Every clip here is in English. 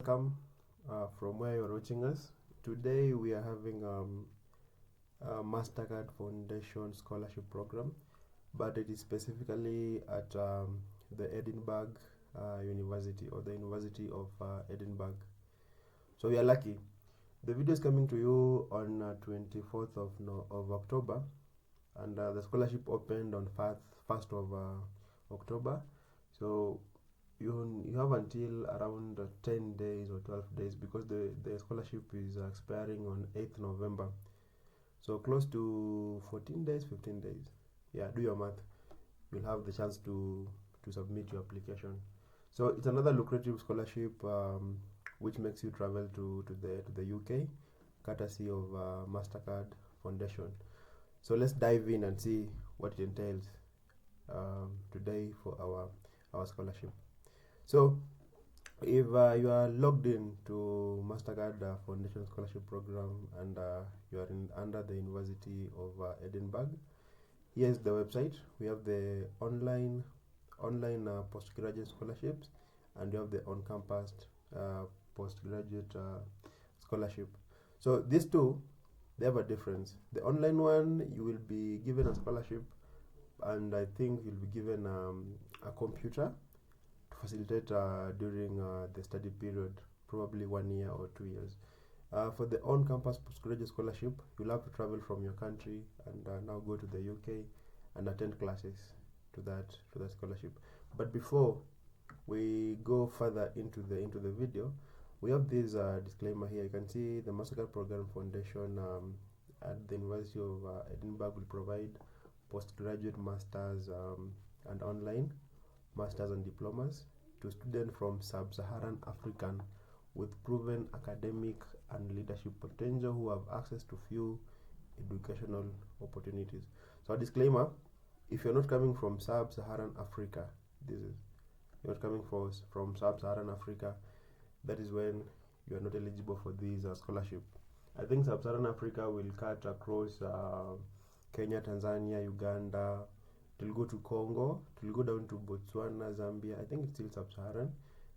welcome from where you're watching us. Today we are having a Mastercard Foundation Scholarship Program, but it is specifically at the Edinburgh University, or the University of Edinburgh. So we are lucky. The video is coming to you on 24th of October, and the scholarship opened on 1st of October. So you have until around 10 days or 12 days, because the scholarship is expiring on 8th November. So close to 14 days, 15 days. Yeah, do your math. You'll have the chance to submit your application. So it's another lucrative scholarship which makes you travel to the UK, courtesy of Mastercard Foundation. So let's dive in and see what it entails today for our scholarship. So if you are logged in to Mastercard Foundation Scholarship Program, and you are under the University of Edinburgh, here's the website. We have the online postgraduate scholarships, and you have the on-campus postgraduate scholarship. So these two, they have a difference. The online one, you will be given a scholarship, and I think you'll be given a computer to facilitate during the study period, probably 1 year or 2 years. For the on-campus postgraduate scholarship, you'll have to travel from your country and now go to the UK and attend classes to that scholarship. But before we go further into the video, we have this disclaimer here. You can see the Mastercard Program Foundation at the University of Edinburgh will provide postgraduate masters and online masters and diplomas to students from sub-Saharan African with proven academic and leadership potential who have access to few educational opportunities. So a disclaimer: if you're not coming from sub-Saharan Africa, you're not coming from sub-Saharan Africa, that is when you are not eligible for this scholarship. I think sub-Saharan Africa will cut across Kenya, Tanzania, Uganda. It will go to Congo. It will go down to Botswana, Zambia. I think it's still sub-Saharan.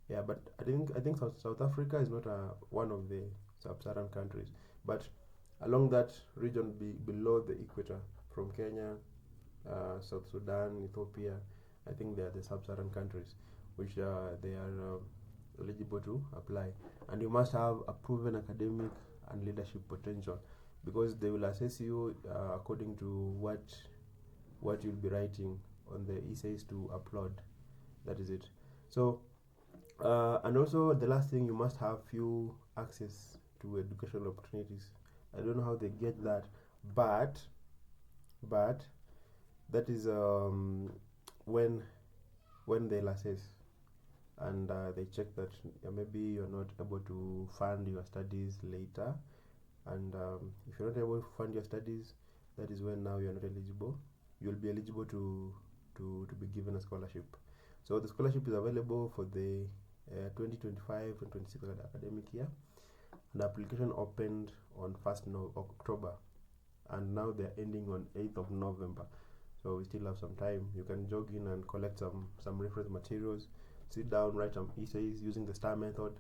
Yeah, but I think South Africa is not one of the sub-Saharan countries. But along that region below the equator, from Kenya, South Sudan, Ethiopia, I think they are the sub-Saharan countries, which they are eligible to apply. And you must have a proven academic and leadership potential, because they will assess you according to what you'll be writing on the essays to upload. That is it. So and also the last thing, you must have few access to educational opportunities. I don't know how they get that, but that is when they'll assess, and they check that maybe you're not able to fund your studies later, and if you're not able to fund your studies, that is when now you're not eligible. You'll be eligible to be given a scholarship. So the scholarship is available for the 2025 and 26 academic year, and the application opened on 1st October, and now they're ending on 8th of November. So we still have some time. You can jog in and collect some reference materials, sit down, write some essays using the STAR method.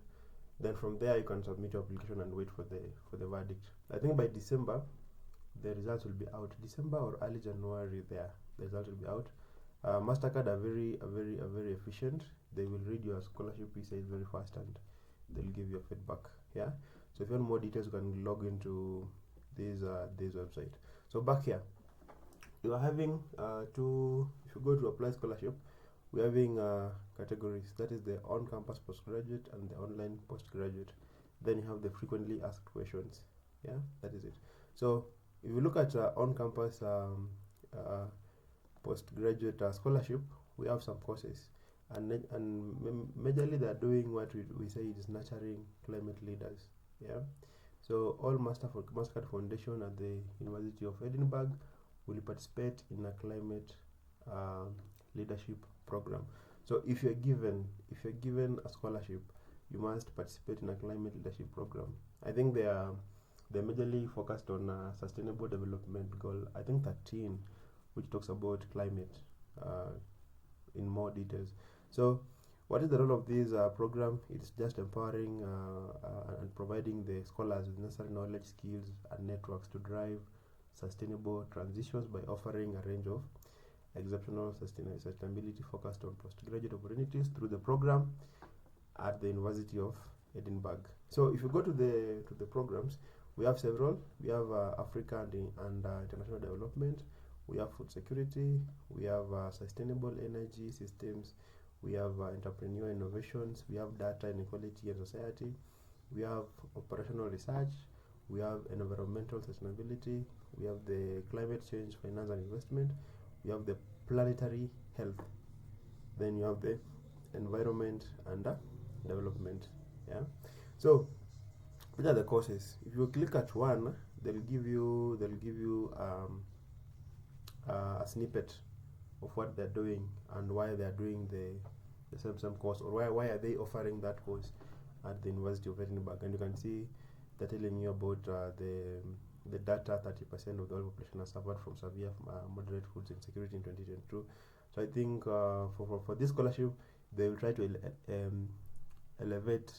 Then from there you can submit your application and wait for the verdict. I think by December the results will be out. December or early January, the results will be out. Mastercard are very efficient. They will read your scholarship essays very fast, and they'll give you feedback. Yeah. So if you want more details, you can log into this website. So back here, you are having if you go to apply scholarship, we're having categories. That is the on-campus postgraduate and the online postgraduate. Then you have the frequently asked questions. Yeah, that is it. So if you look at on-campus postgraduate scholarship, we have some courses, and majorly they are doing what we say is nurturing climate leaders. Yeah. So all Mastercard Foundation at the University of Edinburgh will participate in a climate leadership program. So if you're given a scholarship, you must participate in a climate leadership program. I think they're majorly focused on sustainable development goal, I think 13, which talks about climate in more details. So What is the role of this program? It's just empowering and providing the scholars with necessary knowledge, skills, and networks to drive sustainable transitions by offering a range of exceptional sustainability focused on postgraduate opportunities through the program at the University of Edinburgh. So if you go to the programs, we have several. We have Africa and international development. We have food security. We have sustainable energy systems. We have entrepreneur innovations. We have data inequality and society. We have operational research. We have environmental sustainability. We have the climate change, finance and investment. We have the planetary health. Then you have the environment and development. Yeah. So these are the courses. If you click at one, they'll give you a snippet of what they're doing and why they're doing the same course, or why are they offering that course at the University of Edinburgh. And you can see they're telling you about the data. 30% of the whole population has suffered from severe moderate food insecurity in 2022. So I think for this scholarship, they will try to elevate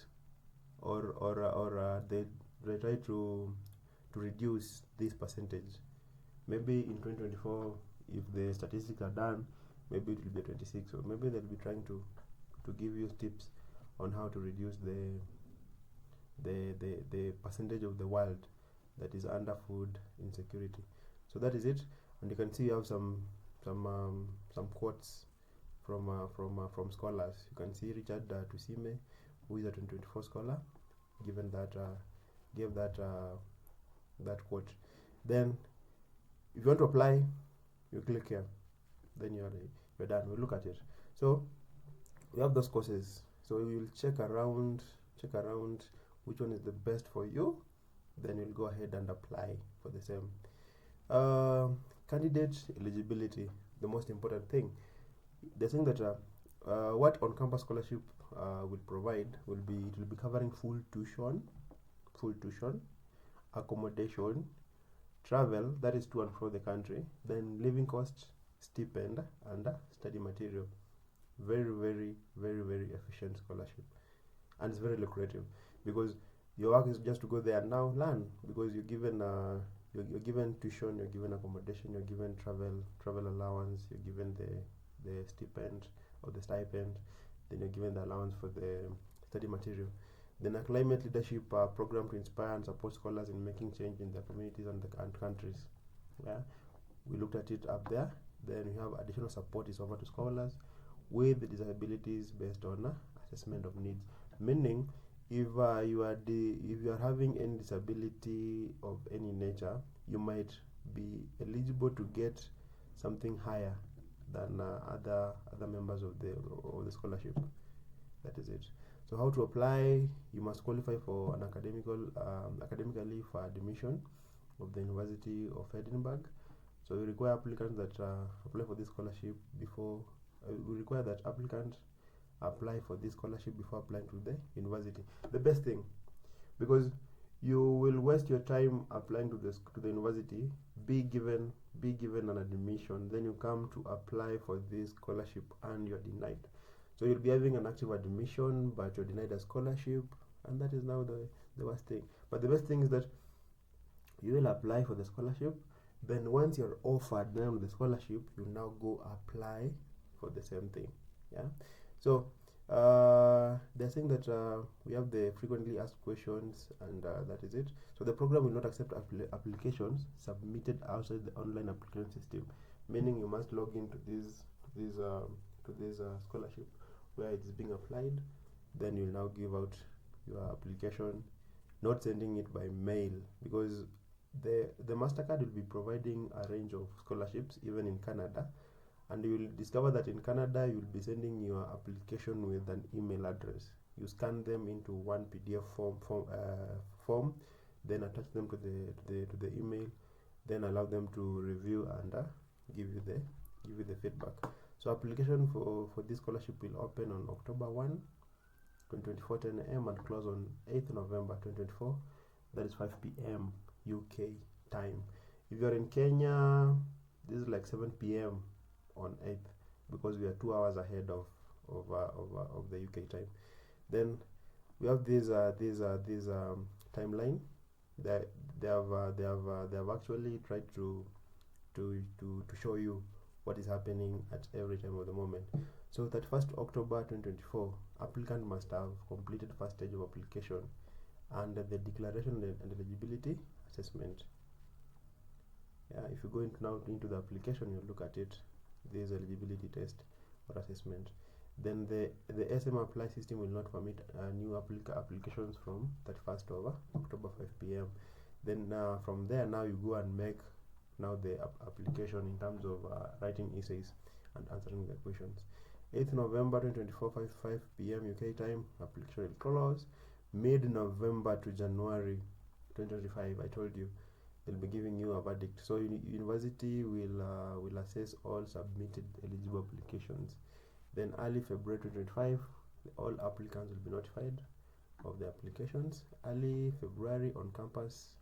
or they try to reduce this percentage. Maybe in 2024, if the statistics are done, maybe it will be 26, or maybe they'll be trying to give you tips on how to reduce the percentage of the world that is under food insecurity. So that is it. And you can see you have some quotes from scholars. You can see Richard Tusime, who is a 2024 scholar, gave that quote. Then if you want to apply, you click here, then you're done. We'll look at it. So we have those courses, so we will check around which one is the best for you, then you'll go ahead and apply for the same. Candidate eligibility, the most important thing. The thing that what on-campus scholarship will provide will be covering full tuition, accommodation, travel, that is to and fro the country, then living costs, stipend, and study material. Very, very, very, very efficient scholarship, and it's very lucrative because your work is just to go there and now learn, because you're given tuition, you're given accommodation, you're given travel allowance, you're given the stipend or the stipend, then you're given the allowance for the study material. Then a climate leadership program to inspire and support scholars in making change in their communities and countries. Yeah, we looked at it up there. Then we have additional support is offered to scholars with disabilities based on assessment of needs. Meaning, if you are having any disability of any nature, you might be eligible to get something higher than other members of the scholarship. That is it. So how to apply? You must qualify for an academically for admission of the University of Edinburgh. So we require applicants that apply for this scholarship before. We require that applicants apply for this scholarship before applying to the university. The best thing, because you will waste your time applying to the university, be given an admission, then you come to apply for this scholarship and you're denied. So you'll be having an active admission, but you're denied a scholarship, and that is now the worst thing. But the best thing is that you will apply for the scholarship, then once you're offered now the scholarship, you now go apply for the same thing. Yeah. So they're saying that we have the frequently asked questions, and that is it. So the program will not accept applications submitted outside the online application system, meaning you must log into this scholarship where it's being applied. Then you'll now give out your application, not sending it by mail, because the Mastercard will be providing a range of scholarships even in Canada, and you will discover that in Canada you'll be sending your application with an email address. You scan them into one PDF form, then attach them to the email, then allow them to review and give you the feedback. So application for this scholarship will open on October 1, 2024, 10 a.m. and close on 8th November 2024. That is 5 p.m. UK time. If you're in Kenya, this is like 7 p.m. on 8th, because we are 2 hours ahead of of the UK time. Then we have this timeline. They have actually tried to show you what is happening at every time of the moment. So 31st October 2024, applicant must have completed first stage of application and the declaration and eligibility assessment. If you go into the application, you look at it. There is eligibility test or assessment. Then the SM apply system will not permit new applications from 31st of October 5 p.m. Then from there, now you go and make the application in terms of writing essays and answering the questions. 8th November 2024, 5 p.m. UK time, application will close. Mid-November to January 2025, I told you, they'll be giving you a verdict. So university will assess all submitted eligible applications. Then early February 2025, all applicants will be notified of the applications. Early February, on-campus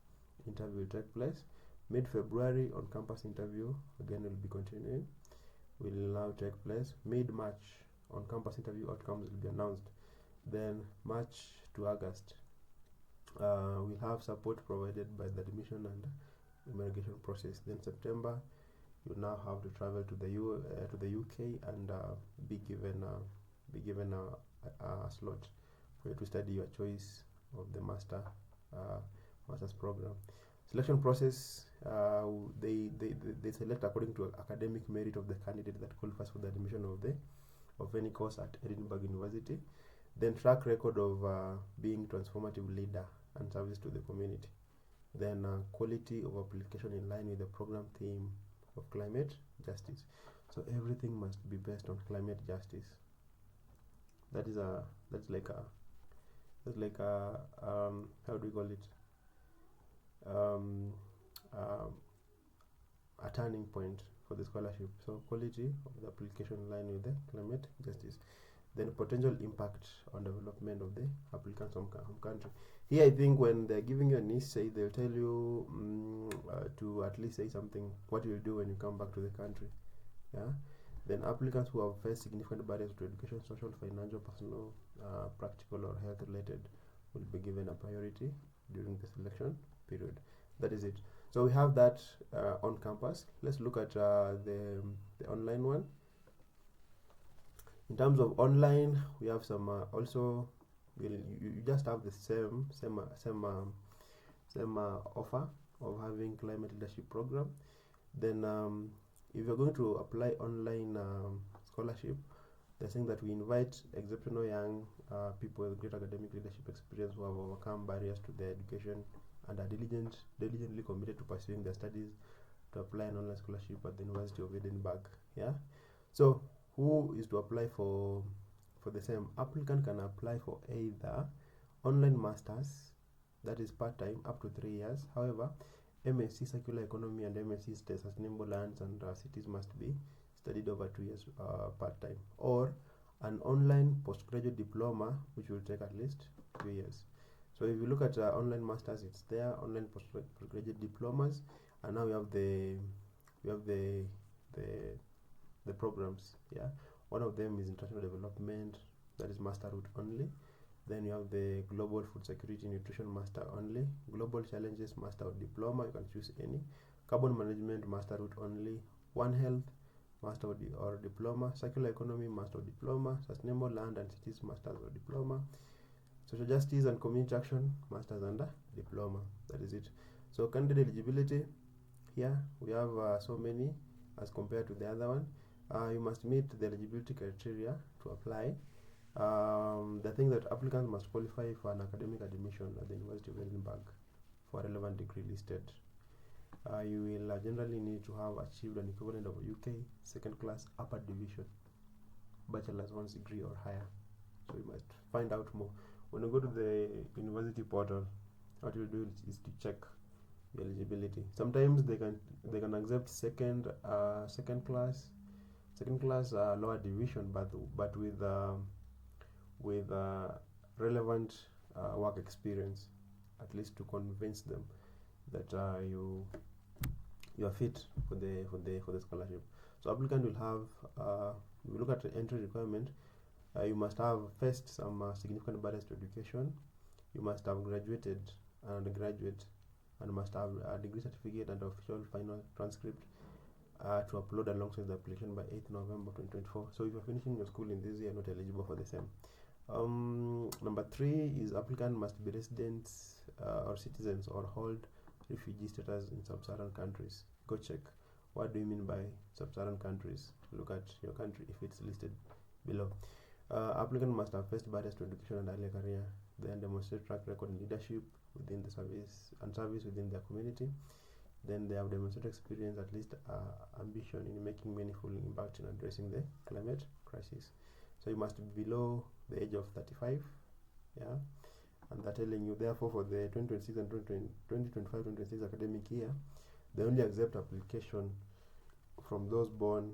interview will take place. Mid-February, on-campus interview again will be continuing. Will now take place. Mid-March, on-campus interview outcomes will be announced. Then March to August, we'll have support provided by the admission and immigration process. Then September, you now have to travel to the UK and be given a slot for you to study your choice of the master's program. Selection process, they select according to academic merit of the candidate that qualifies for the admission of any course at Edinburgh University. Then track record of being transformative leader and service to the community. Then quality of application in line with the program theme of climate justice. So everything must be based on climate justice. That's like a how do we call it? A turning point for the scholarship. So quality of the application in line with the climate justice. Then potential impact on development of the applicant's home country. Here, I think when they're giving you an essay, they'll tell you to at least say something, what you'll do when you come back to the country. Then applicants who have faced significant barriers to education, social, financial, personal, practical, or health related will be given a priority during the selection period. That is it. So we have that on campus. Let's look at the online one. In terms of online, we have some also. You just have the same offer of having climate leadership program. Then if you're going to apply online scholarship, they're saying that we invite exceptional young people with great academic leadership experience who have overcome barriers to their education and are diligently committed to pursuing their studies to apply an online scholarship at the University of Edinburgh. So who is to apply for the same? Applicant can apply for either online masters, that is part-time up to 3 years. However, MSc Circular Economy and MSc Sustainable Lands and Cities must be studied over 2 years part-time, or an online postgraduate diploma which will take at least 3 years. So if you look at online masters, it's there, online postgraduate diplomas, and now we have the programs. One of them is international development, that is master route only. Then you have the global food security nutrition master only, global challenges master or diploma, you can choose any, carbon management master route only, one health master or diploma, circular economy master or diploma, sustainable land and cities masters or diploma, social justice and community action masters and diploma. That is it. So candidate eligibility, here we have so many as compared to the other one. You must meet the eligibility criteria to apply. The thing that applicants must qualify for an academic admission at the University of Edinburgh for a relevant degree listed. You will generally need to have achieved an equivalent of UK second class upper division, bachelor's honours degree or higher. So you must find out more. When you go to the university portal, what you do is to check the eligibility. Sometimes they can accept second class lower division, but with relevant work experience, at least to convince them that you are fit for the scholarship. So applicant will have we look at the entry requirement. You must have faced some significant barriers to education. You must have graduated an undergraduate and must have a degree certificate and official final transcript to upload alongside the application by 8th November 2024. So if you're finishing your school in this year, not eligible for the same. Number 3 is applicant must be residents or citizens or hold refugee status in sub-Saharan countries. Go check. What do you mean by sub-Saharan countries? Look at your country if it's listed below. Applicant must have faced barriers to education and early career, then demonstrate track record in leadership within the service within their community. Then they have demonstrated experience, at least ambition in making meaningful impact in addressing the climate crisis. So you must be below the age of 35, yeah. And they're telling you, therefore, for the 2026 and 2025-2026 academic year, they only accept application from those born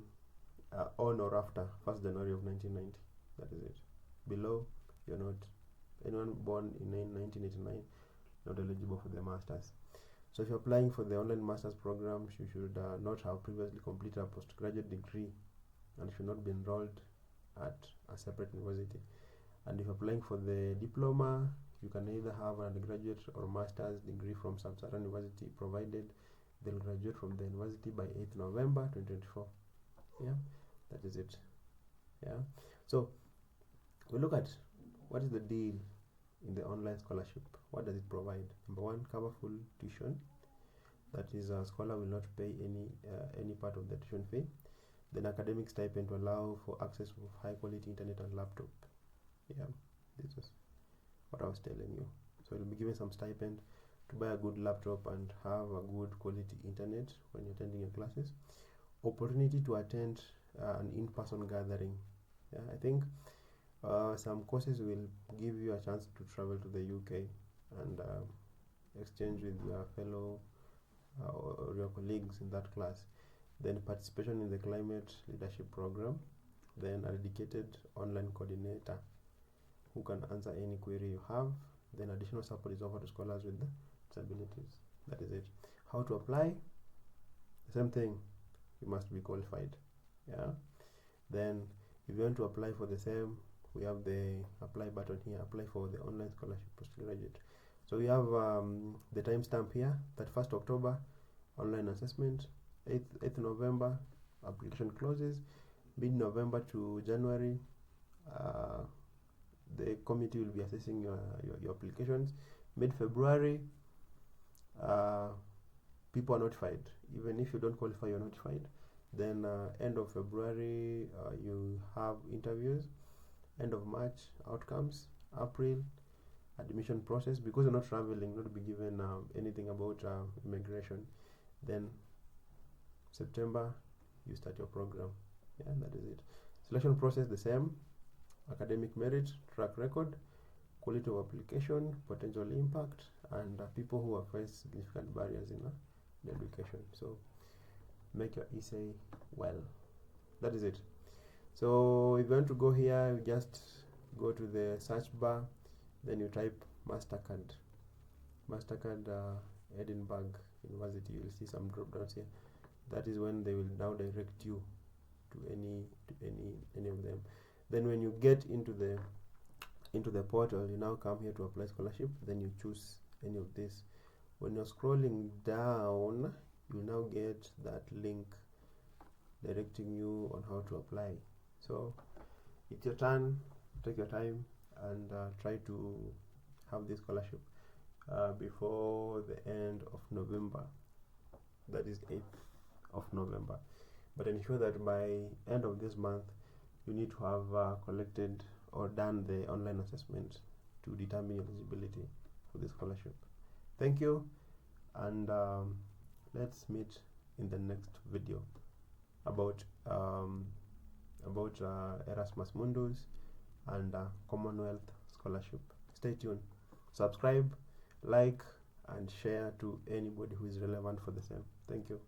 on or after 1st January of 1990. That is it. Below, you're not. Anyone born in 1989, not eligible for the masters. So if you're applying for the online master's programs, you should not have previously completed a postgraduate degree and should not be enrolled at a separate university. And if you're applying for the diploma, you can either have an undergraduate or master's degree from sub-Saharan university, provided they'll graduate from the university by 8th November 2024. Yeah, that is it. Yeah, so we look at what is the deal in the online scholarship. What does it provide? Number 1, cover full tuition. That is, a scholar will not pay any part of the tuition fee. Then academic stipend to allow for access of high quality internet and laptop. Yeah, this is what I was telling you. So you'll be given some stipend to buy a good laptop and have a good quality internet when you're attending your classes. Opportunity to attend an in-person gathering. Yeah, I think some courses will give you a chance to travel to the UK and exchange with your fellow or your colleagues in that class. Then participation in the climate leadership program. Then a dedicated online coordinator who can answer any query you have. Then additional support is offered to scholars with disabilities. That is it. How to apply? The same thing. You must be qualified. Yeah. Then if you want to apply for the same, we have the apply button here. Apply for the online scholarship postgraduate. So we have the timestamp here. 31st October online assessment. 8th November application closes. Mid-November to January, the committee will be assessing your applications. Mid-February, people are notified. Even if you don't qualify, you're notified. Then end of February, you have interviews. End of March, outcomes. April, admission process. Because you're not traveling, not be given anything about immigration. Then September, you start your program. Yeah, that is it. Selection process the same. Academic merit, track record, quality of application, potential impact, and people who have faced significant barriers in education. So make your essay well. That is it. So if you want to go here, you just go to the search bar, then you type Mastercard, Edinburgh University. You will see some drop downs here. That is when they will now direct you to any of them. Then when you get into the portal, you now come here to apply scholarship. Then you choose any of this. When you're scrolling down, you now get that link directing you on how to apply. So it's your turn. Take your time and try to have this scholarship before the end of November. That is 8th of November. But ensure that by end of this month, you need to have collected or done the online assessment to determine your eligibility for the scholarship. Thank you, and let's meet in the next video about Erasmus Mundus and Commonwealth Scholarship. Stay tuned. Subscribe, like, and share to anybody who is relevant for the same. Thank you.